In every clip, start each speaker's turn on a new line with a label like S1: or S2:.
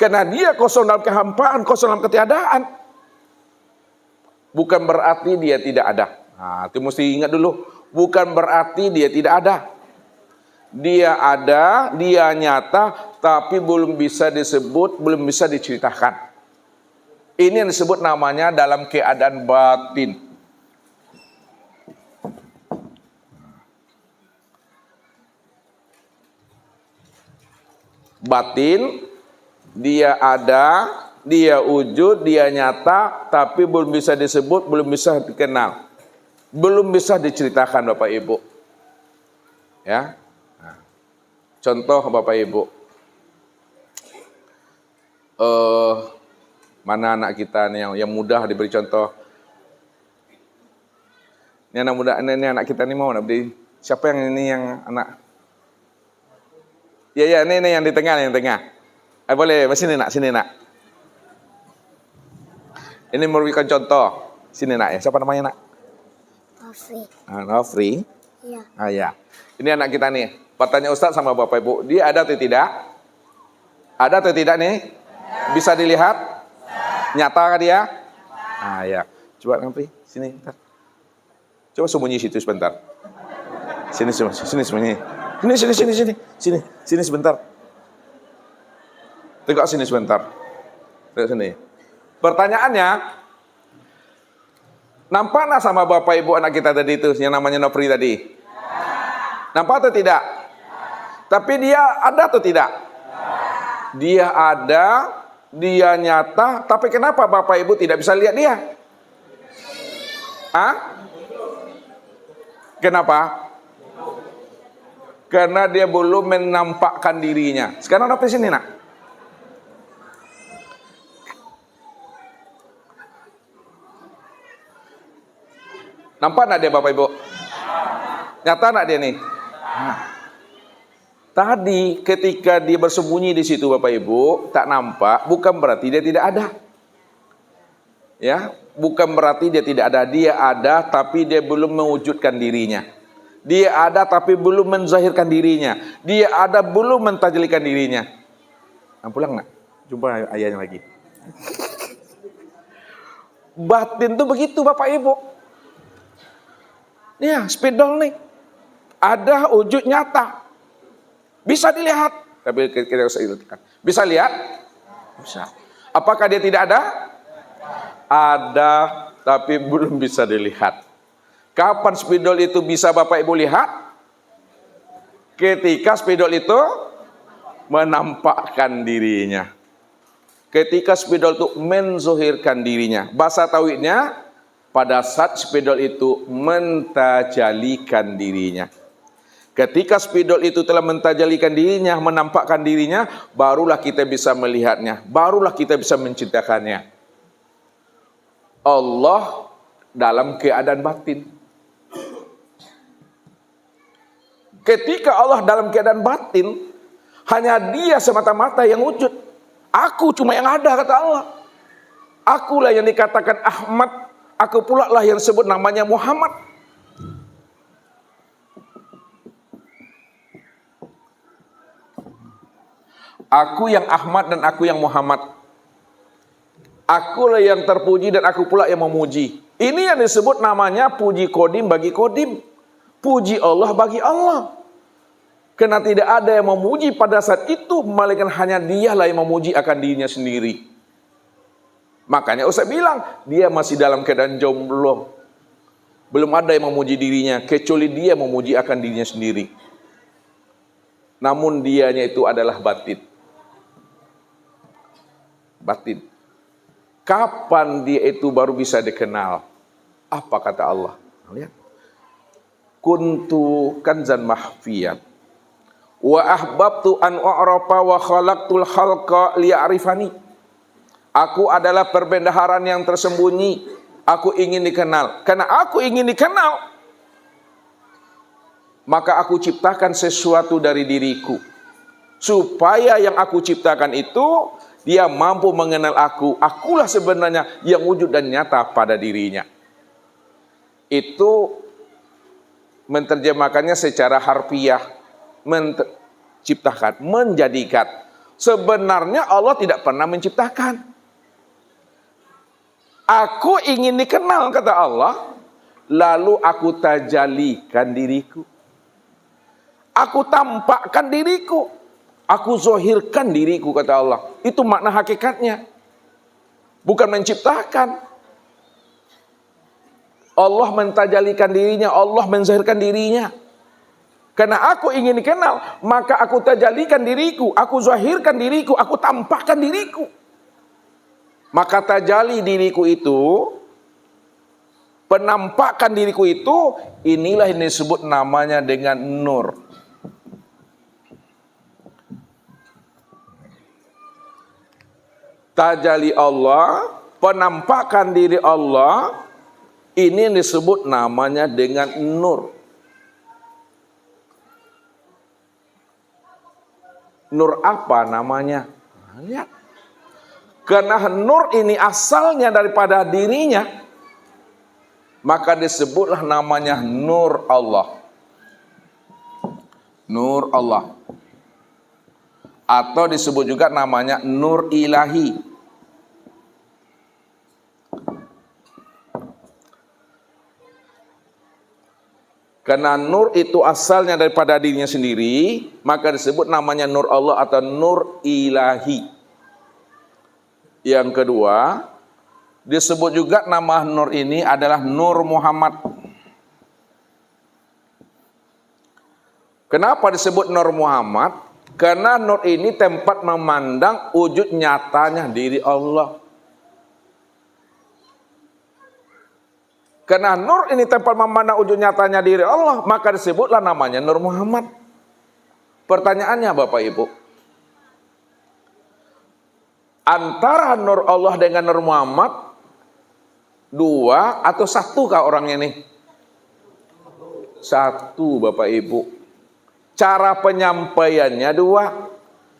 S1: Karena dia kosong dalam kehampaan, kosong dalam ketiadaan. Bukan berarti dia tidak ada. Nah, itu mesti ingat dulu. Bukan berarti dia tidak ada. Dia ada, dia nyata, tapi belum bisa disebut, belum bisa diceritakan. Ini yang disebut namanya dalam keadaan batin. Batin, dia ada, dia wujud, dia nyata, tapi belum bisa disebut, belum bisa dikenal, belum bisa diceritakan Bapak Ibu. Ya, nah, contoh Bapak Ibu, mana anak kita nih yang mudah diberi contoh? Ini anak muda, ini anak kita nih mau beri. Siapa yang ini yang anak? Ya, ini yang di tengah, yang tengah. Boleh, sini nak, sini nak. Ini merupakan contoh. Sini nak ya. Siapa namanya nak?
S2: Nofri.
S1: Nofri.
S2: Iya.
S1: Ya. Ini anak kita nih. Pertanyaan Ustaz sama Bapak Ibu, dia ada atau tidak? Ada atau tidak nih? Bisa dilihat? Nyata kan dia? Ya. Coba Nofri, sini. Bentar. Coba sembunyi situ sebentar. Sini sembunyi. Sini sebentar. Tegak sini sebentar. Tegak sini. Pertanyaannya, nampak nggak sama Bapak Ibu anak kita tadi itu yang namanya Nofri tadi? Nampak atau tidak? Tapi dia ada atau tidak? Dia ada, dia nyata, tapi kenapa Bapak Ibu tidak bisa lihat dia? Kenapa? Karena dia belum menampakkan dirinya. Sekarang Nofri sini nak. Nampak nak dia Bapak Ibu? Nyata nak dia nih? Tadi ketika dia bersembunyi di situ Bapak Ibu, tak nampak, bukan berarti dia tidak ada. Ya, bukan berarti dia tidak ada. Dia ada tapi dia belum mewujudkan dirinya. Dia ada tapi belum menzahirkan dirinya. Dia ada belum mentajlikan dirinya. Pulang nak? Jumpa ayahnya lagi. Batin tuh begitu Bapak Ibu. Ya, spidol nih. Ada wujud nyata. Bisa dilihat. Tapi kita usah ilahkan. Bisa lihat? Bisa. Apakah dia tidak ada? Ada, tapi belum bisa dilihat. Kapan spidol itu bisa Bapak Ibu lihat? Ketika spidol itu menampakkan dirinya. Ketika spidol itu menzuhirkan dirinya. Bahasa tauhidnya, pada saat spidol itu mentajalikan dirinya. Ketika spidol itu telah mentajalikan dirinya, menampakkan dirinya, barulah kita bisa melihatnya, barulah kita bisa mencintakannya. Allah dalam keadaan batin. Ketika Allah dalam keadaan batin, hanya Dia semata-mata yang wujud. Aku cuma yang ada, kata Allah. Akulah yang dikatakan Ahmad, aku pula lah yang disebut namanya Muhammad. Aku yang Ahmad dan aku yang Muhammad. Akulah yang terpuji dan aku pula yang memuji. Ini yang disebut namanya puji kodim bagi kodim. Puji Allah bagi Allah. Karena tidak ada yang memuji pada saat itu, melainkan hanya Dialah yang memuji akan dirinya sendiri. Makanya Ustaz bilang, dia masih dalam keadaan jomblo. Belum ada yang memuji dirinya, kecuali dia memuji akan dirinya sendiri. Namun dianya itu adalah batin. Batin. Kapan dia itu baru bisa dikenal? Apa kata Allah? Lihat. Kuntu kanzan mahfiyat wa ahbabtu an u'rafa wa khalaqtul khalqa liya'rifani. Aku adalah perbendaharaan yang tersembunyi. Aku ingin dikenal. Karena aku ingin dikenal, maka aku ciptakan sesuatu dari diriku. Supaya yang aku ciptakan itu, dia mampu mengenal aku. Akulah sebenarnya yang wujud dan nyata pada dirinya. Itu menerjemahkannya secara harfiah. Menciptakan, menjadikan. Sebenarnya Allah tidak pernah menciptakan. Aku ingin dikenal, kata Allah, lalu aku tajalikan diriku. Aku tampakkan diriku. Aku zohirkan diriku, kata Allah. Itu makna hakikatnya. Bukan menciptakan. Allah mentajalikan dirinya, Allah menzahirkan dirinya. Karena aku ingin dikenal, maka aku tajalikan diriku, aku zahirkan diriku, aku tampakkan diriku. Maka tajali diriku itu, penampakan diriku itu, inilah yang disebut namanya dengan nur. Tajali Allah, penampakan diri Allah, ini yang disebut namanya dengan nur. Nur apa namanya? Lihat. Karena nur ini asalnya daripada dirinya, maka disebutlah namanya nur Allah. Nur Allah. Atau disebut juga namanya nur ilahi. Karena nur itu asalnya daripada dirinya sendiri, maka disebut namanya nur Allah atau nur ilahi. Yang kedua, disebut juga nama nur ini adalah Nur Muhammad. Kenapa disebut Nur Muhammad? Karena nur ini tempat memandang wujud nyatanya diri Allah. Karena nur ini tempat memandang wujud nyatanya diri Allah, maka disebutlah namanya Nur Muhammad. Pertanyaannya Bapak Ibu, antara nur Allah dengan Nur Muhammad, dua atau satu kah orangnya nih? Satu Bapak Ibu. Cara penyampaiannya dua,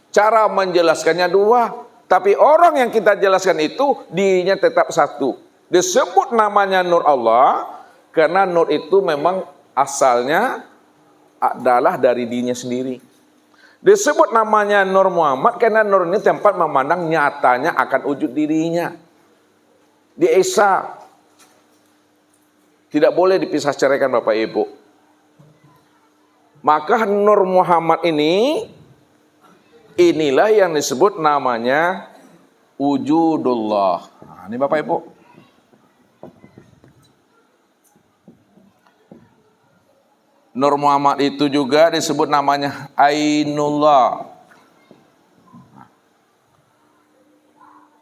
S1: cara menjelaskannya dua, tapi orang yang kita jelaskan itu dirinya tetap satu. Disebut namanya Nur Allah karena nur itu memang asalnya adalah dari dirinya sendiri. Disebut namanya Nur Muhammad karena nur ini tempat memandang nyatanya akan wujud dirinya. Di Esa tidak boleh dipisah ceraikan Bapak Ibu. Maka Nur Muhammad inilah yang disebut namanya wujudullah. Nah, ini Bapak Ibu. Nur Muhammad itu juga disebut namanya Ainullah.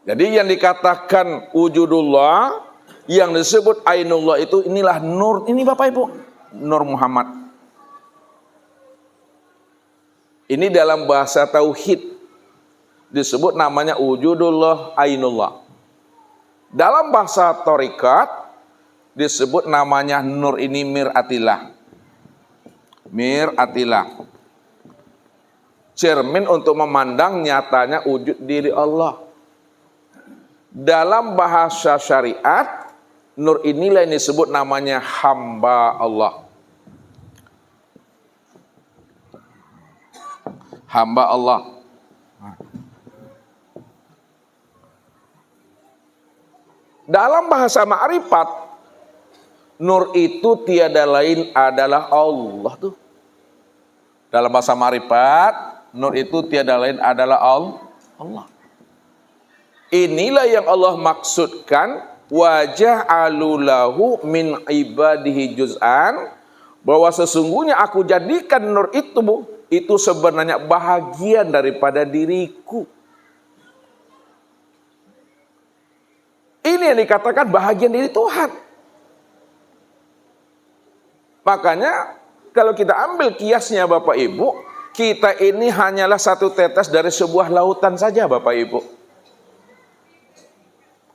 S1: Jadi yang dikatakan wujudullah, yang disebut Ainullah itu inilah nur. Ini Bapak Ibu, Nur Muhammad. Ini dalam bahasa tauhid disebut namanya wujudullah Ainullah. Dalam bahasa thariqat disebut namanya nur ini mir'atillah. Mir'atillah. Cermin untuk memandang nyatanya wujud diri Allah. Dalam bahasa syariat, nur inilah yang disebut namanya hamba Allah. Hamba Allah. Dalam bahasa ma'rifat, nur itu tiada lain adalah Allah tuh. Dalam bahasa ma'rifat, nur itu tiada lain adalah Allah. Inilah yang Allah maksudkan wajah alulahu min ibadihi juz'an, bahwa sesungguhnya aku jadikan nur itu sebenarnya bahagian daripada diriku. Ini yang dikatakan bahagian diri Tuhan. Makanya kalau kita ambil kiasnya Bapak Ibu, kita ini hanyalah satu tetes dari sebuah lautan saja Bapak Ibu.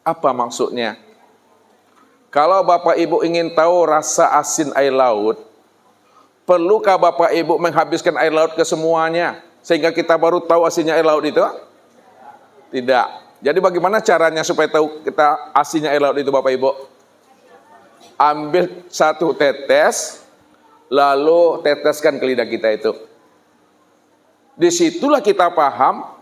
S1: Apa maksudnya? Kalau Bapak Ibu ingin tahu rasa asin air laut, perlukah Bapak Ibu menghabiskan air laut ke semuanya sehingga kita baru tahu asinnya air laut itu? Tidak. Jadi bagaimana caranya supaya tahu kita asinnya air laut itu Bapak Ibu? Ambil satu tetes, lalu teteskan ke lidah kita itu. Disitulah kita paham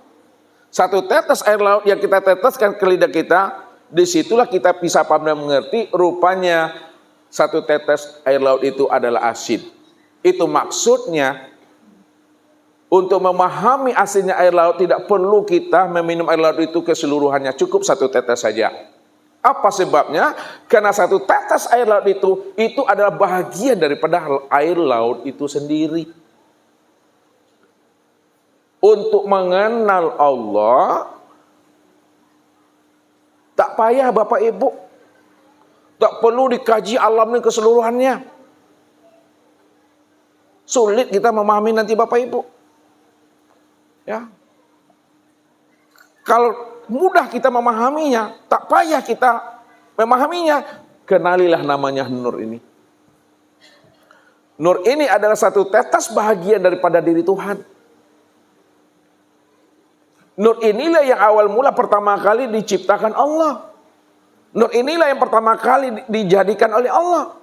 S1: Satu tetes air laut yang kita teteskan ke lidah kita, disitulah kita bisa paham dan mengerti rupanya satu tetes air laut itu adalah asin. Itu maksudnya untuk memahami asinnya air laut tidak perlu kita meminum air laut itu keseluruhannya, cukup satu tetes saja. Apa sebabnya? Karena satu tetes air laut itu adalah bahagian daripada air laut itu sendiri. Untuk mengenal Allah, tak payah Bapak Ibu. Tak perlu dikaji alam ini keseluruhannya. Sulit kita memahami nanti Bapak Ibu. Ya. Kalau mudah kita memahaminya, tak payah kita memahaminya. Kenalilah namanya nur ini. Nur ini adalah satu tetes bahagian daripada diri Tuhan. Nur inilah yang awal mula pertama kali diciptakan Allah. Nur inilah yang pertama kali dijadikan oleh Allah.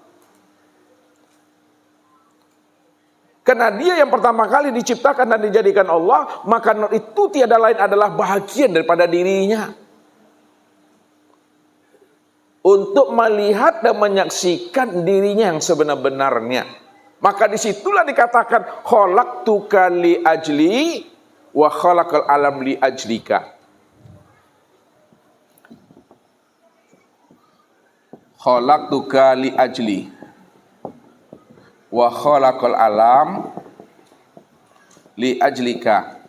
S1: Karena dia yang pertama kali diciptakan dan dijadikan Allah, maka nur itu tiada lain adalah bahagian daripada dirinya. Untuk melihat dan menyaksikan dirinya yang sebenar-benarnya. Maka disitulah dikatakan, khalaqtuka li ajli wa khalaqal alam li ajlika. Khalaqtuka li ajli wa khalaqal alam li ajlika.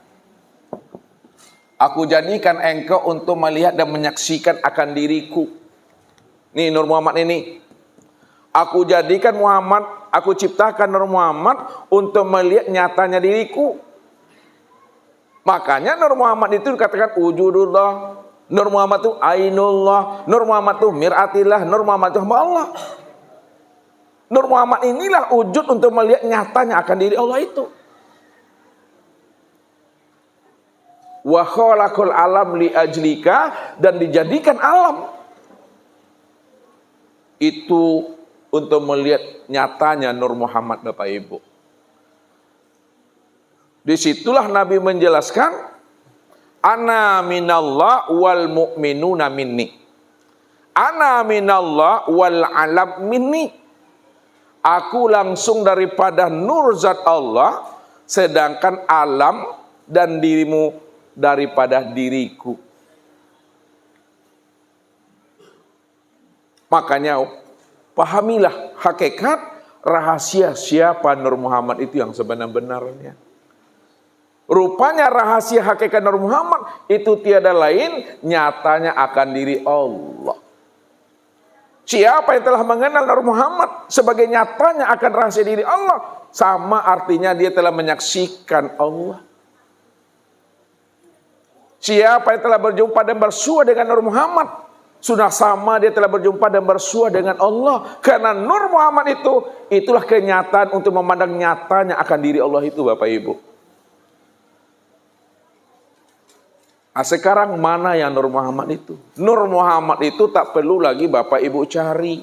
S1: Aku jadikan engkau untuk melihat dan menyaksikan akan diriku. Nih Nur Muhammad ini. Aku jadikan Muhammad, aku ciptakan Nur Muhammad untuk melihat nyatanya diriku. Makanya Nur Muhammad itu dikatakan wujudullah, Nur Muhammad itu ainullah, Nur Muhammad itu miratillah, Nur Muhammad itu hamba Allah. Nur Muhammad inilah wujud untuk melihat nyatanya akan diri Allah itu. Wa khalaqal alam li ajlika, dan dijadikan alam itu untuk melihat nyatanya Nur Muhammad Bapak Ibu. Disitulah Nabi menjelaskan, ana minallah wal mu'minuna minni. Ana minallah wal alam minni. Aku langsung daripada nur zat Allah, sedangkan alam dan dirimu daripada diriku. Makanya pahamilah hakikat rahasia siapa Nur Muhammad itu yang sebenar-benarnya. Rupanya rahasia hakikat Nur Muhammad itu tiada lain, nyatanya akan diri Allah. Siapa yang telah mengenal Nur Muhammad sebagai nyatanya akan rahasia diri Allah, sama artinya dia telah menyaksikan Allah. Siapa yang telah berjumpa dan bersua dengan Nur Muhammad, sudah sama dia telah berjumpa dan bersua dengan Allah. Karena Nur Muhammad itulah kenyataan untuk memandang nyatanya akan diri Allah itu Bapak Ibu. Nah, sekarang mana yang Nur Muhammad itu? Nur Muhammad itu tak perlu lagi Bapak Ibu cari.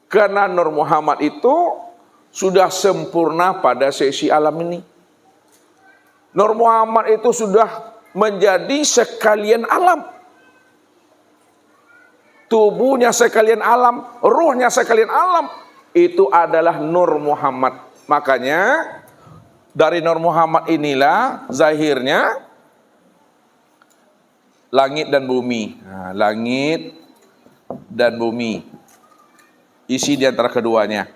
S1: Karena Nur Muhammad itu sudah sempurna pada sesi alam ini. Nur Muhammad itu sudah menjadi sekalian alam. Tubuhnya sekalian alam, ruhnya sekalian alam. Itu adalah Nur Muhammad. Makanya dari Nur Muhammad inilah zahirnya langit dan bumi. Nah, langit dan bumi, isi di antara keduanya.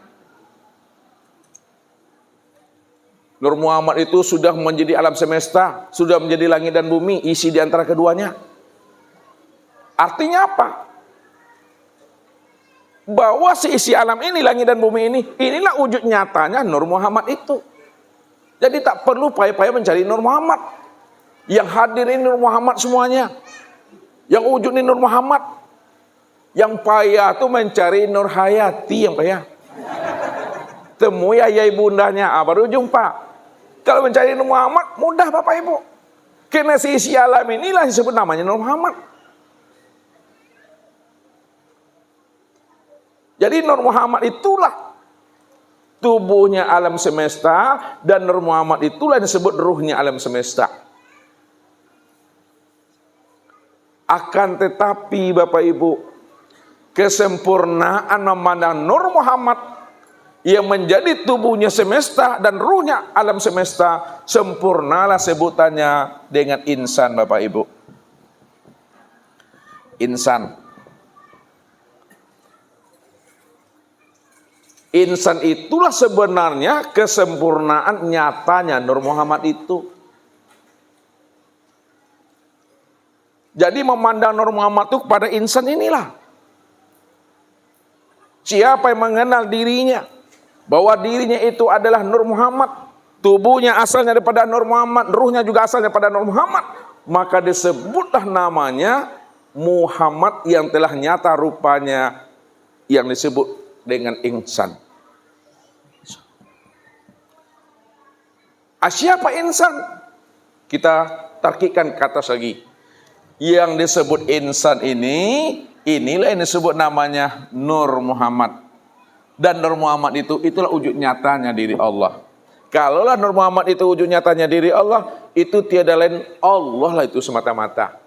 S1: Nur Muhammad itu sudah menjadi alam semesta, sudah menjadi langit dan bumi, isi di antara keduanya. Artinya apa? Bahwa seisi alam ini, langit dan bumi ini, inilah wujud nyatanya Nur Muhammad itu. Jadi tak perlu payah-payah mencari Nur Muhammad. Yang hadir ini Nur Muhammad semuanya. Yang wujud ini Nur Muhammad. Yang payah itu mencari Nur Hayati yang payah. Temui ayah bundanya, baru jumpa. Kalau mencari Nur Muhammad, mudah Bapak Ibu. Karena seisi alam inilah disebut namanya Nur Muhammad. Jadi Nur Muhammad itulah tubuhnya alam semesta, dan Nur Muhammad itulah yang disebut ruhnya alam semesta. Akan tetapi Bapak Ibu, kesempurnaan memandang Nur Muhammad yang menjadi tubuhnya semesta dan ruhnya alam semesta, sempurnalah sebutannya dengan insan Bapak Ibu. Insan. Insan itulah sebenarnya kesempurnaan nyatanya Nur Muhammad itu. Jadi memandang Nur Muhammad itu kepada insan inilah. Siapa yang mengenal dirinya, bahwa dirinya itu adalah Nur Muhammad, tubuhnya asalnya daripada Nur Muhammad, ruhnya juga asalnya daripada Nur Muhammad, maka disebutlah namanya Muhammad yang telah nyata rupanya, yang disebut dengan insan. Siapa insan? Kita tarkikan ke atas lagi. Yang disebut insan ini, inilah yang disebut namanya Nur Muhammad. Dan Nur Muhammad itulah wujud nyatanya diri Allah. Kalaulah Nur Muhammad itu wujud nyatanya diri Allah, itu tiada lain Allah lah itu semata-mata.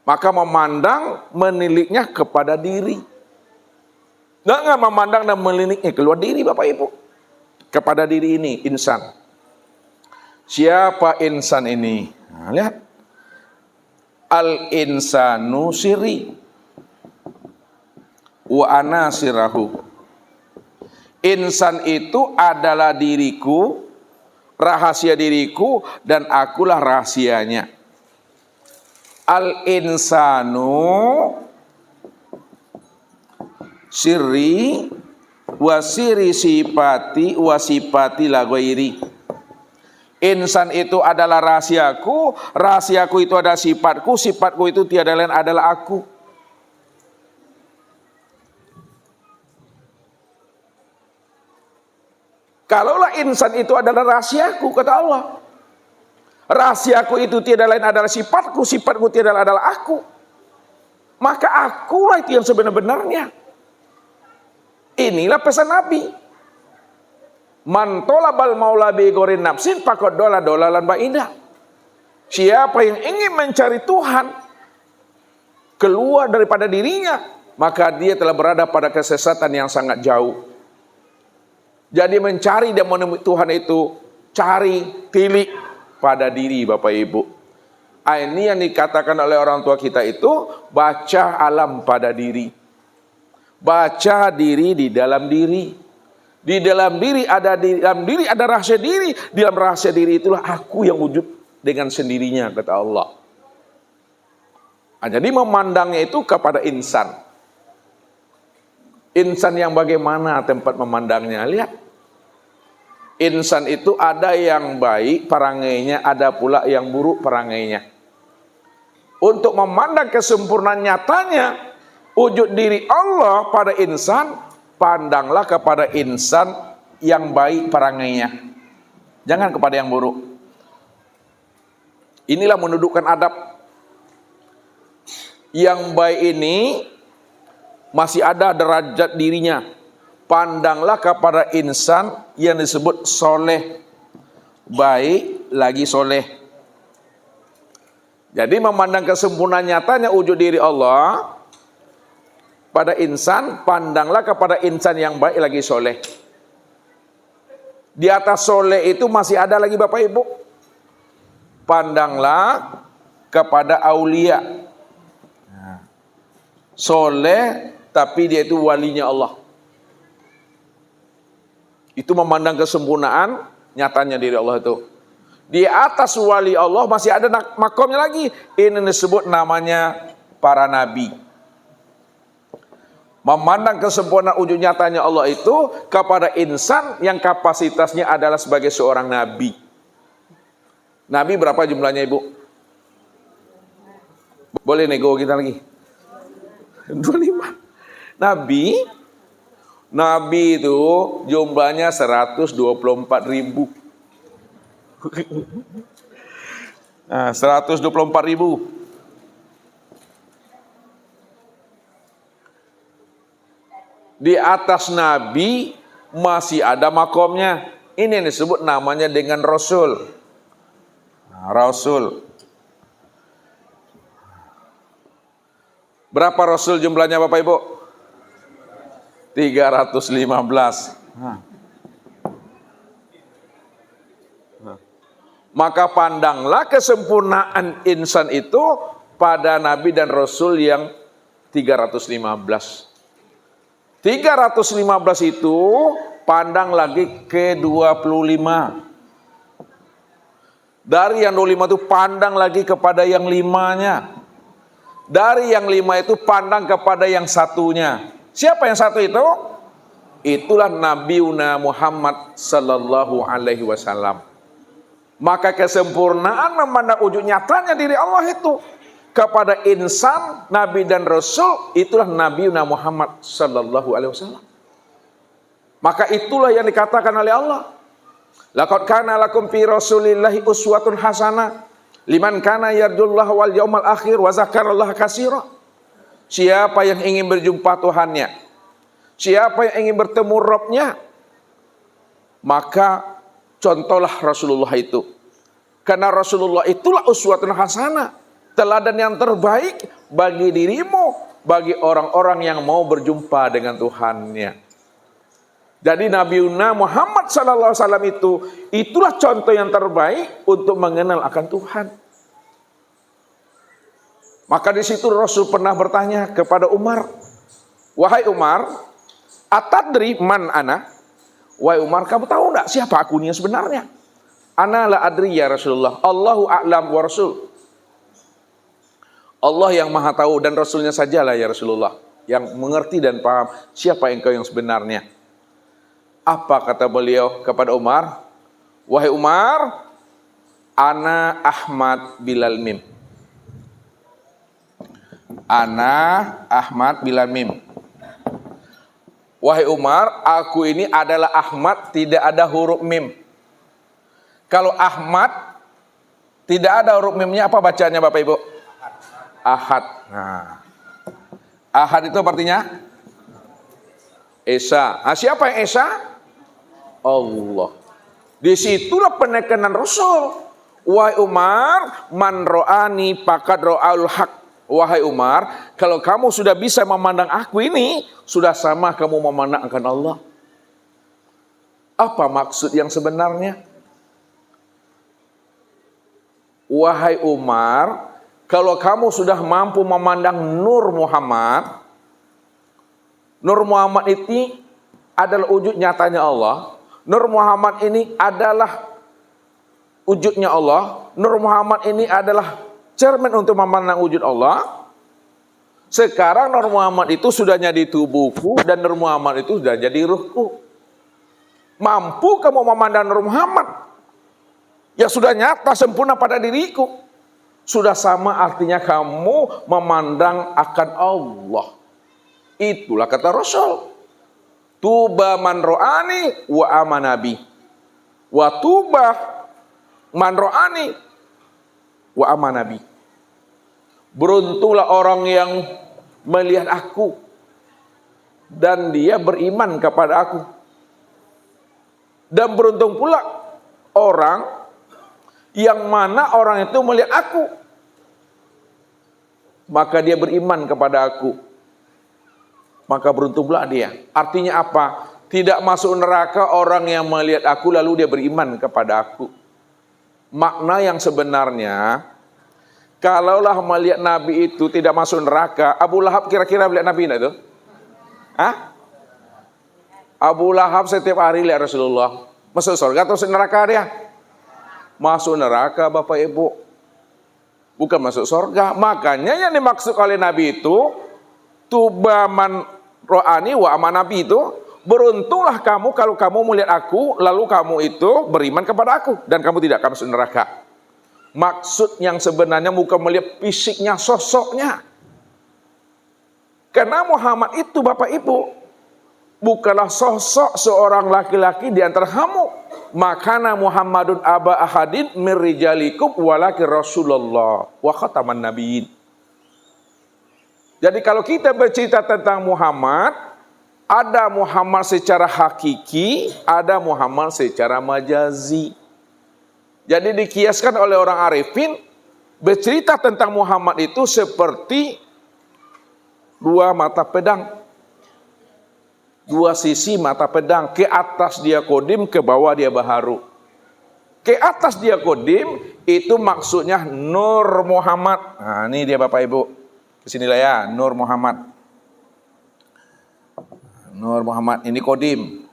S1: Maka memandang, meniliknya kepada diri. Nggak memandang dan meniliknya keluar diri Bapak Ibu. Kepada diri ini, insan. Siapa insan ini? Nah, lihat. Al-insanu siri wa ana sirahu. Insan itu adalah diriku, rahasia diriku, dan akulah rahasianya. Al-insanu sirri wa siri sifati wa sifati la ghairi. Insan itu adalah rahasiaku, rahasiaku itu adalah sifatku, sifatku itu tiada lain adalah aku. Kalaulah insan itu adalah rahasiaku, kata Allah, rahasiaku itu tiada lain adalah sifatku, sifatku tiada lain adalah aku, maka akulah itu yang sebenar-benarnya. Inilah pesan Nabi. Man tolabal maula bi ghairi nafsin faqad dolalan ba'ida. Siapa yang ingin mencari Tuhan keluar daripada dirinya, maka dia telah berada pada kesesatan yang sangat jauh. Jadi mencari dan menemui Tuhan itu, cari, tilik pada diri Bapak Ibu. Ini yang dikatakan oleh orang tua kita itu, baca alam pada diri. Baca diri di dalam diri. Di dalam diri ada rahasia diri. Di dalam rahasia diri itulah aku yang wujud dengan sendirinya, kata Allah. Nah, jadi memandangnya itu kepada insan. Insan yang bagaimana tempat memandangnya? Lihat. Insan itu ada yang baik perangainya, ada pula yang buruk perangainya. Untuk memandang kesempurnaan nyatanya wujud diri Allah pada insan, pandanglah kepada insan yang baik perangainya, jangan kepada yang buruk. Inilah mendudukkan adab. Yang baik ini masih ada derajat dirinya. Pandanglah kepada insan yang disebut soleh, baik lagi soleh. Jadi memandang kesempurnaan nyatanya wujud diri Allah pada insan, pandanglah kepada insan yang baik lagi soleh. Di atas soleh itu masih ada lagi Bapak Ibu. Pandanglah kepada aulia. Soleh tapi dia itu walinya Allah. Itu memandang kesempurnaan nyatanya diri Allah itu. Di atas wali Allah masih ada makomnya lagi. Ini disebut namanya para nabi. Memandang kesempurnaan wujud nyatanya Allah itu kepada insan yang kapasitasnya adalah sebagai seorang nabi. Nabi berapa jumlahnya Ibu? Boleh nego kita lagi? 25. Nabi itu jumlahnya 124.000. Nah, 124.000. Di atas Nabi masih ada makomnya. Ini yang disebut namanya dengan Rasul. Nah, Rasul. Berapa Rasul jumlahnya Bapak Ibu? 315. Maka pandanglah kesempurnaan insan itu pada Nabi dan Rasul yang 315. 315 itu pandang lagi ke 25. Dari yang 25 itu pandang lagi kepada yang 5-nya. Dari yang 5 itu pandang kepada yang satunya. Siapa yang satu itu? Itulah Nabiuna Muhammad sallallahu alaihi wasallam. Maka kesempurnaan memandang wujud nyatanya diri Allah itu kepada insan, nabi dan rasul, itulah Nabiuna Muhammad sallallahu alaihi wasallam. Maka itulah yang dikatakan oleh Allah. Laqad kana lakum fi Rasulillahi uswatun hasanah liman kana yarjullaha wal yaumal akhir wa dzakarallaha katsira. Siapa yang ingin berjumpa Tuhannya, siapa yang ingin bertemu Rabb-nya, maka contohlah Rasulullah itu. Karena Rasulullah itulah uswatun hasanah, teladan yang terbaik bagi dirimu, bagi orang-orang yang mau berjumpa dengan Tuhannya. Jadi Nabiuna Muhammad SAW itulah contoh yang terbaik untuk mengenal akan Tuhan. Maka di situ Rasul pernah bertanya kepada Umar, wahai Umar, atadri man ana? Wahai Umar, kamu tahu enggak siapa aku ini sebenarnya? Ana la adri ya Rasulullah, Allahu a'lam wa rasul. Allah yang maha tahu dan Rasulnya sajalah ya Rasulullah yang mengerti dan paham siapa engkau yang sebenarnya. Apa kata beliau kepada Umar? Wahai Umar, ana Ahmad bilal mim. Ana Ahmad bilal mim. Wahai Umar, aku ini adalah Ahmad, tidak ada huruf mim. Kalau Ahmad tidak ada huruf mimnya, apa bacanya Bapak Ibu? Ahad. Nah, Ahad itu artinya Esa. Nah, siapa yang Esa? Allah. Disitulah penekanan Rasul. Wahai Umar, man ro'ani faqad ro'al haq. Wahai Umar, kalau kamu sudah bisa memandang aku ini, sudah sama kamu memandang akan Allah. Apa maksud yang sebenarnya? Wahai Umar, kalau kamu sudah mampu memandang Nur Muhammad, Nur Muhammad itu adalah wujud nyatanya Allah. Nur Muhammad ini adalah wujudnya Allah. Nur Muhammad ini adalah cermin untuk memandang wujud Allah. Sekarang Nur Muhammad itu sudah jadi tubuhku dan Nur Muhammad itu sudah jadi ruhku. Mampu kamu memandang Nur Muhammad yang sudah nyata sempurna pada diriku, sudah sama artinya kamu memandang akan Allah. Itulah kata Rasul. Tuba man ro'ani wa amanabi. Wa tuba man ro'ani wa amanabi. Beruntunglah orang yang melihat aku dan dia beriman kepada aku. Dan beruntung pula orang yang mana orang itu melihat aku, maka dia beriman kepada aku. Maka beruntunglah dia. Artinya apa? Tidak masuk neraka orang yang melihat aku lalu dia beriman kepada aku. Makna yang sebenarnya, kalaulah melihat Nabi itu tidak masuk neraka, Abu Lahab kira-kira melihat Nabi enggak itu? Hah? Abu Lahab setiap hari lihat Rasulullah. Masuk surga atau neraka dia? Masuk neraka Bapak Ibu. Bukan masuk surga. Makanya yang dimaksud oleh Nabi itu, tubaman ro'ani wa amanabi itu, beruntunglah kamu kalau kamu melihat aku, lalu kamu itu beriman kepada aku, dan kamu tidak akan masuk neraka. Maksud yang sebenarnya bukan melihat fisiknya, sosoknya. Karena Muhammad itu Bapak Ibu, bukanlah sosok seorang laki-laki di antara kamu. Makana Muhammadun aba ahadin min rijalikum walaki Rasulullah wa khataman nabiyyin. Jadi kalau kita bercerita tentang Muhammad, Ada Muhammad secara hakiki, ada Muhammad secara majazi. Jadi dikiaskan oleh orang arifin, bercerita tentang Muhammad itu seperti dua mata pedang. Dua sisi mata pedang, ke atas dia kodim, ke bawah dia baharu. Ke atas dia kodim, itu maksudnya Nur Muhammad. Nah ini dia Bapak Ibu, kesinilah ya, Nur Muhammad. Nur Muhammad, ini kodim.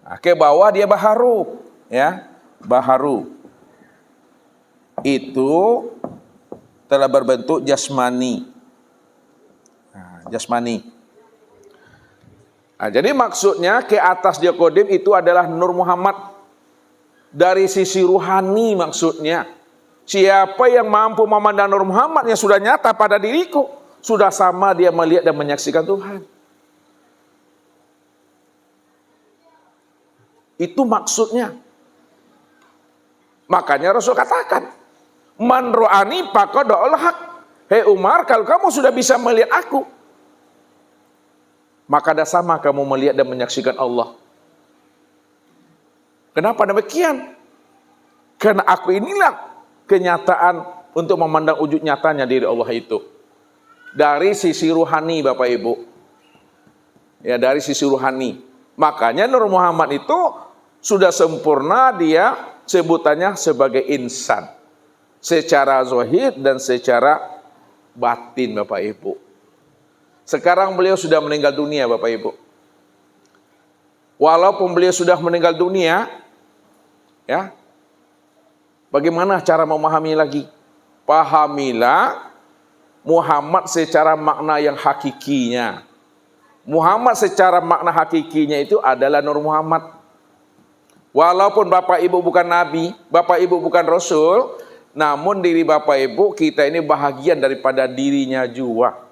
S1: Nah, ke bawah dia baharu, ya, baharu. Itu telah berbentuk jasmani. Nah, jasmani. Nah, jadi maksudnya ke atas dia kodim itu adalah Nur Muhammad. Dari sisi ruhani maksudnya. Siapa yang mampu memandang Nur Muhammad yang sudah nyata pada diriku, sudah sama dia melihat dan menyaksikan Tuhan. Itu maksudnya. Makanya Rasul katakan, man ro'ani faqad ra'al haq. Hei Umar, kalau kamu sudah bisa melihat aku, maka dah sama kamu melihat dan menyaksikan Allah. Kenapa demikian? Karena aku inilah kenyataan untuk memandang wujud nyatanya diri Allah itu. Dari sisi ruhani Bapak Ibu. Ya, dari sisi ruhani. Makanya Nur Muhammad itu sudah sempurna, dia sebutannya sebagai insan. Secara zahir dan secara batin Bapak Ibu. Sekarang beliau sudah meninggal dunia Bapak Ibu. Walaupun beliau sudah meninggal dunia, ya, bagaimana cara memahami lagi? Pahamilah Muhammad secara makna yang hakikinya. Muhammad secara makna hakikinya itu adalah Nur Muhammad. Walaupun Bapak Ibu bukan Nabi, Bapak Ibu bukan Rasul, namun diri Bapak Ibu kita ini bahagian daripada dirinya juga.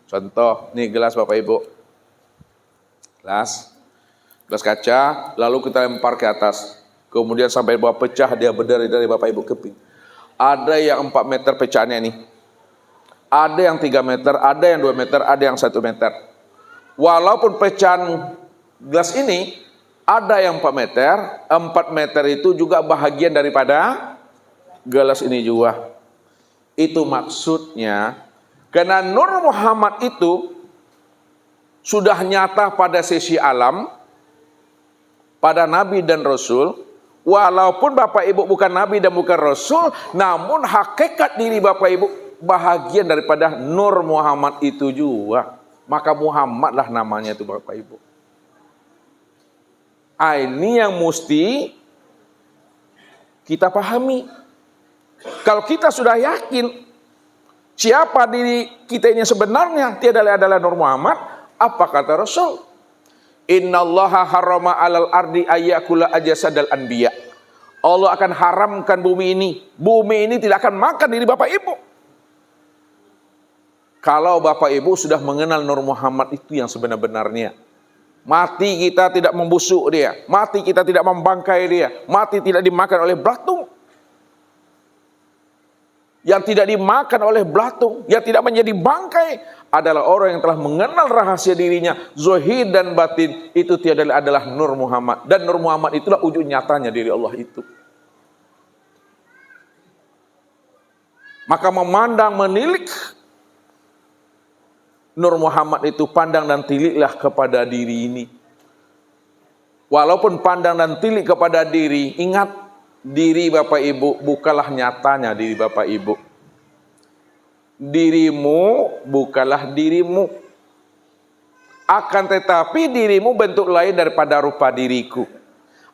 S1: Contoh, nih gelas Bapak Ibu. Gelas kaca, lalu kita lempar ke atas. Kemudian sampai bawah pecah, dia berdari-dari Bapak Ibu keping. Ada yang 4 meter pecahnya nih. Ada yang 3 meter, ada yang 2 meter, ada yang 1 meter. Walaupun pecahan gelas ini ada yang 4 meter itu juga bahagian daripada gelas ini juga. Itu maksudnya, karena Nur Muhammad itu sudah nyata pada sisi alam, pada Nabi dan Rasul. Walaupun Bapak Ibu bukan Nabi dan bukan Rasul, namun hakikat diri Bapak Ibu bahagian daripada Nur Muhammad itu juga. Maka Muhammad lah namanya itu Bapak Ibu. Ini yang mesti kita pahami. Kalau kita sudah yakin siapa diri kita ini sebenarnya, tiada adalah Nur Muhammad, apa kata Rasul? Innallaha harrama 'alal ardi ayyakula ajsadal anbiya. Allah akan haramkan bumi ini. Bumi ini tidak akan makan diri Bapak Ibu. Kalau Bapak Ibu sudah mengenal Nur Muhammad itu yang sebenar-benarnya. Mati kita tidak membusuk dia, mati kita tidak membangkai dia, mati tidak dimakan oleh belatung. Yang tidak dimakan oleh belatung, yang tidak menjadi bangkai adalah orang yang telah mengenal rahasia dirinya, zahir dan batin, itu tiada adalah Nur Muhammad. Dan Nur Muhammad itulah wujud nyatanya diri Allah itu. Maka memandang, menilik Nur Muhammad itu, pandang dan tiliklah kepada diri ini. Walaupun pandang dan tilik kepada diri, ingat diri Bapak Ibu bukanlah nyatanya diri Bapak Ibu. Dirimu bukanlah dirimu. Akan tetapi dirimu bentuk lain daripada rupa diriku.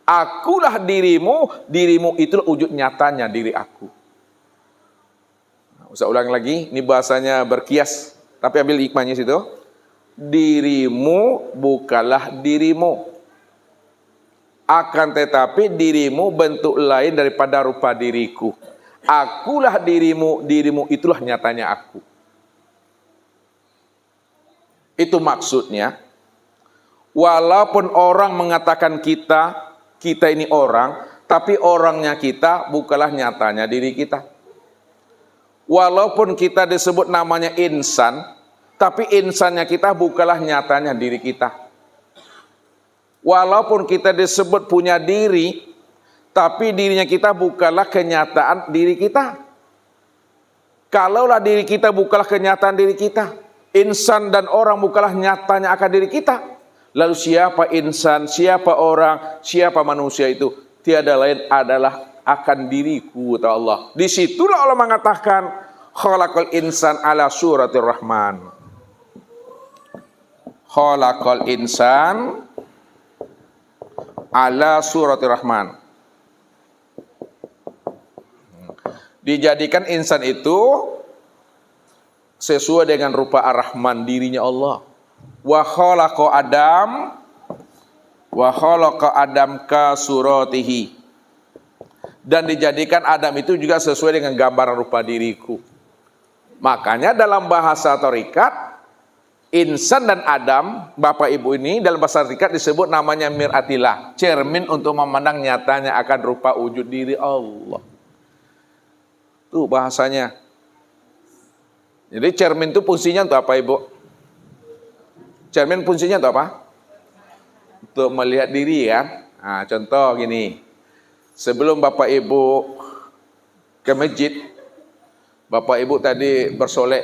S1: Akulah dirimu, dirimu itulah wujud nyatanya diri aku. Usah ulang lagi, ini bahasanya berkias. Tapi ambil hikmahnya situ. Dirimu bukanlah dirimu. Akan tetapi dirimu bentuk lain daripada rupa diriku. Akulah dirimu, dirimu itulah nyatanya aku. Itu maksudnya. Walaupun orang mengatakan kita ini orang, tapi orangnya kita bukanlah nyatanya diri kita. Walaupun kita disebut namanya insan, Tapi insannya kita bukanlah nyatanya diri kita. Walaupun kita disebut punya diri, tapi dirinya kita bukanlah kenyataan diri kita. Kalaulah diri kita bukanlah kenyataan diri kita, insan dan orang bukanlah nyatanya akan diri kita, lalu siapa insan, siapa orang, siapa manusia itu? Tiada lain adalah akan diriku, kata Allah. Disitulah Allah mengatakan khalaqal insan ala suratir rahman. Khalaqal insan ala suratir rahman. Dijadikan insan itu sesuai dengan rupa ar-Rahman, dirinya Allah. Wa khalaqa Adam ka suratihi. Dan dijadikan Adam itu juga sesuai dengan gambaran rupa diriku. Makanya dalam bahasa Thariqat, insan dan Adam, bapak ibu ini dalam bahasa Thariqat disebut namanya mir'atillah, cermin untuk memandang nyatanya akan rupa wujud diri Allah. Tuh bahasanya. Jadi cermin itu fungsinya untuk apa, Ibu? Cermin fungsinya untuk apa? Untuk melihat diri kan. Nah, contoh gini. Sebelum Bapak Ibu ke masjid, Bapak Ibu tadi bersolek.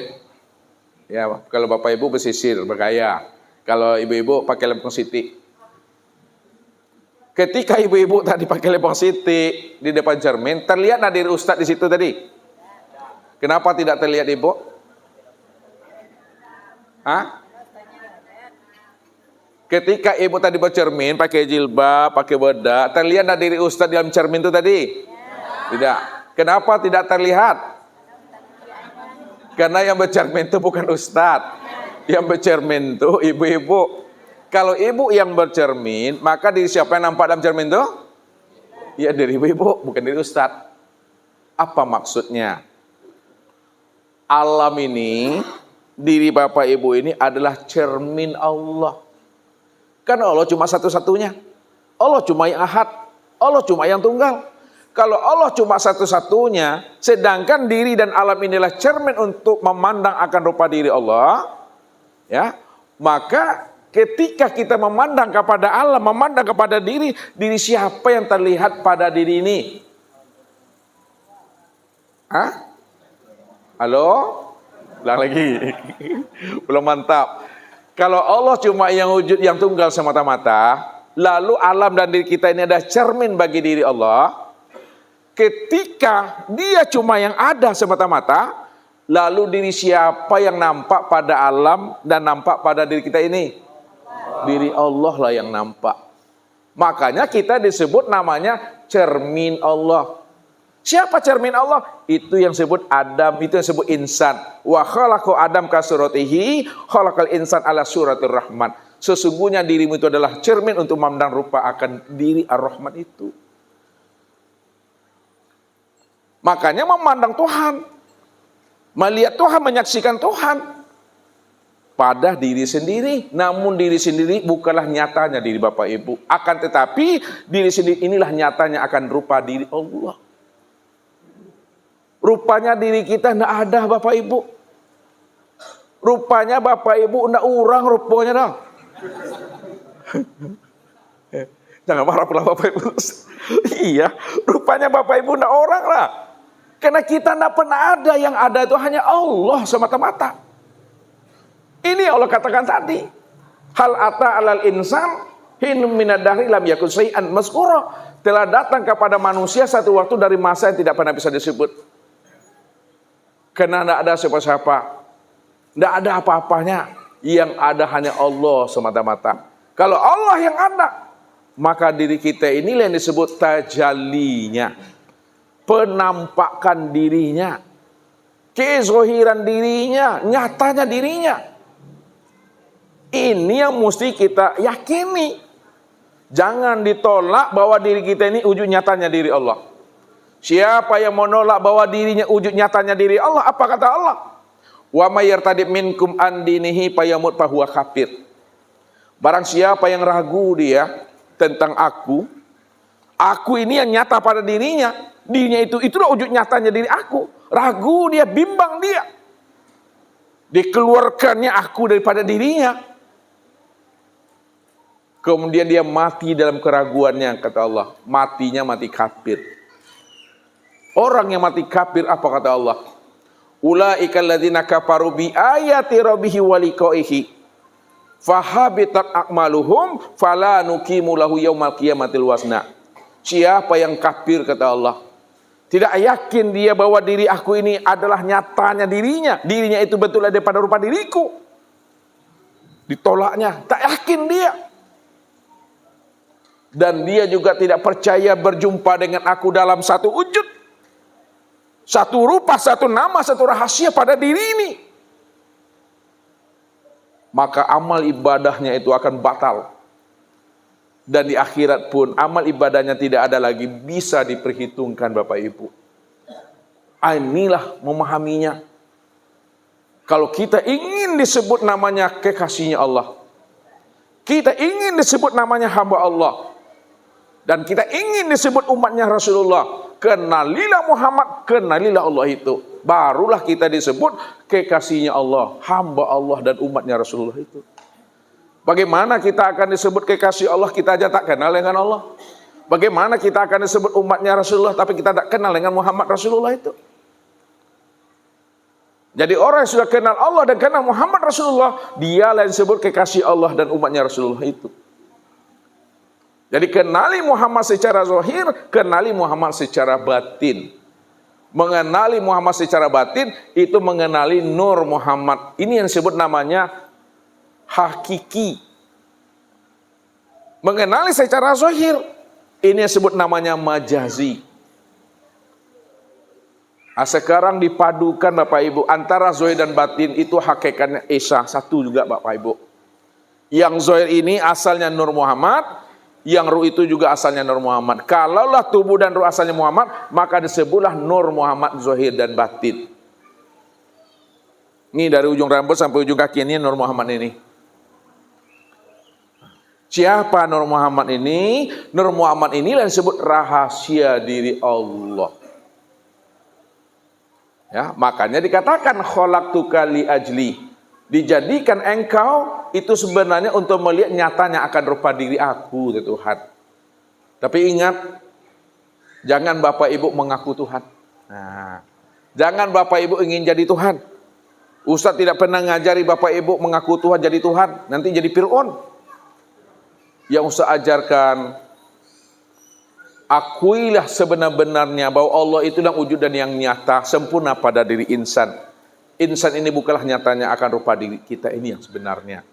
S1: Ya, kalau Bapak Ibu bersisir, bergaya. Kalau ibu-ibu pakai lempeng siti. Ketika ibu-ibu tadi pakai lempeng siti di depan cermin, terlihat nggak diri Ustadz di situ tadi? Kenapa tidak terlihat, Ibu? Hah? Ketika ibu tadi bercermin, pakai jilbab, pakai bedak, terlihat nggak diri Ustadz dalam cermin itu tadi? Tidak. Kenapa tidak terlihat? Karena yang bercermin itu bukan Ustadz. Yang bercermin itu ibu-ibu. Kalau ibu yang bercermin, maka diri siapa yang nampak dalam cermin itu? Ya diri ibu-ibu, bukan diri Ustadz. Apa maksudnya? Alam ini, diri Bapak Ibu ini adalah cermin Allah. Kan Allah cuma satu-satunya. Allah cuma yang ahad. Allah cuma yang tunggal. Kalau Allah cuma satu-satunya, sedangkan diri dan alam inilah cermin untuk memandang akan rupa diri Allah, ya, maka ketika kita memandang kepada alam, memandang kepada diri siapa yang terlihat pada diri ini? Hah? Halo? Ulang lagi. Belum mantap. Kalau Allah cuma yang wujud yang tunggal semata-mata, lalu alam dan diri kita ini adalah cermin bagi diri Allah. Ketika dia cuma yang ada semata-mata, lalu diri siapa yang nampak pada alam dan nampak pada diri kita ini? Diri Allah lah yang nampak. Makanya kita disebut namanya cermin Allah. Siapa cermin Allah? Itu yang disebut Adam, itu yang disebut insan. Wa khalaqa Adam ka suratihi, khalaqal insan ala suratir rahman. Sesungguhnya dirimu itu adalah cermin untuk memandang rupa akan diri ar-Rahman itu. Makanya memandang Tuhan, melihat Tuhan, menyaksikan Tuhan pada diri sendiri. Namun diri sendiri bukanlah nyatanya diri Bapak Ibu. Akan tetapi diri sendiri inilah nyatanya akan rupa diri Allah. Rupanya diri kita tidak ada Bapak Ibu. Rupanya Bapak Ibu tidak orang rupanya dah. Jangan marah pula Bapak Ibu. Iya, rupanya Bapak Ibu tidak orang lah. Karena kita tidak pernah ada, yang ada itu hanya Allah semata-mata. Ini Allah katakan tadi. Hal ata alal insan hinum minad dahri lam yakun syai'an mazkura. Telah datang kepada manusia satu waktu dari masa yang tidak pernah bisa disebut. Karena tidak ada siapa-siapa, tidak ada apa-apanya, yang ada hanya Allah semata-mata. Kalau Allah yang ada, maka diri kita inilah yang disebut tajallinya, penampakan dirinya, kezohiran dirinya, nyatanya dirinya. Ini yang mesti kita yakini. Jangan ditolak bahwa diri kita ini wujud nyatanya diri Allah. Siapa yang menolak bahwa dirinya wujud nyatanya diri Allah, apa kata Allah? Wa may yartadid minkum an dinihi fayamut fahuwa kafir. Barang siapa yang ragu dia tentang aku ini yang nyata pada dirinya itulah wujud nyatanya diri aku. Ragu dia, bimbang dia. Dikeluarkannya aku daripada dirinya. Kemudian dia mati dalam keraguannya, kata Allah. Matinya mati kafir. Orang yang mati kafir apa kata Allah? Ulaika alladzina kafaru bi ayati rabbih wa liqaihi fahabitat a'maluhum fala nuqimu lahu yaumal qiyamatil wazna. Siapa yang kafir kata Allah, tidak yakin dia bahwa diri aku ini adalah nyatanya dirinya. Dirinya itu betul ada pada rupa diriku. Ditolaknya, tak yakin dia. Dan dia juga tidak percaya berjumpa dengan aku dalam satu wujud, satu rupa, satu nama, satu rahasia pada diri ini. Maka amal ibadahnya itu akan batal. Dan di akhirat pun amal ibadahnya tidak ada lagi bisa diperhitungkan Bapak Ibu. Inilah memahaminya. Kalau kita ingin disebut namanya kekasihnya Allah, kita ingin disebut namanya hamba Allah, dan kita ingin disebut umatnya Rasulullah, kenalilah Muhammad, kenalilah Allah itu. Barulah kita disebut kekasihnya Allah, hamba Allah dan umatnya Rasulullah itu. Bagaimana kita akan disebut kekasih Allah, kita aja tak kenal dengan Allah? Bagaimana kita akan disebut umatnya Rasulullah, tapi kita tak kenal dengan Muhammad Rasulullah itu? Jadi orang yang sudah kenal Allah dan kenal Muhammad Rasulullah, dialah yang disebut kekasih Allah dan umatnya Rasulullah itu. Jadi kenali Muhammad secara zahir, kenali Muhammad secara batin. Mengenali Muhammad secara batin, itu mengenali Nur Muhammad. Ini yang disebut namanya hakiki. Mengenali secara zahir, ini yang disebut namanya majazi. Sekarang dipadukan Bapak Ibu, antara zahir dan batin itu hakikatnya Esa, satu juga Bapak Ibu. Yang zahir ini asalnya Nur Muhammad, yang ruh itu juga asalnya Nur Muhammad. Kalaulah tubuh dan ruh asalnya Muhammad, maka disebutlah Nur Muhammad zahir dan batin. Ini dari ujung rambut sampai ujung kaki ini Nur Muhammad ini. Siapa Nur Muhammad ini? Nur Muhammad ini yang disebut rahasia diri Allah. Ya, makanya dikatakan khalaqtuka li ajli. Dijadikan engkau itu sebenarnya untuk melihat nyatanya akan rupa diri aku, Tuhan. Tapi ingat, jangan Bapak Ibu mengaku Tuhan. Nah, jangan Bapak Ibu ingin jadi Tuhan. Ustaz tidak pernah ngajari Bapak Ibu mengaku Tuhan jadi Tuhan, nanti jadi Fir'aun. Yang Ustaz ajarkan, akuilah sebenar-benarnya bahwa Allah itulah wujudan yang nyata, sempurna pada diri insan. Insan ini bukanlah nyatanya akan rupa diri kita ini yang sebenarnya.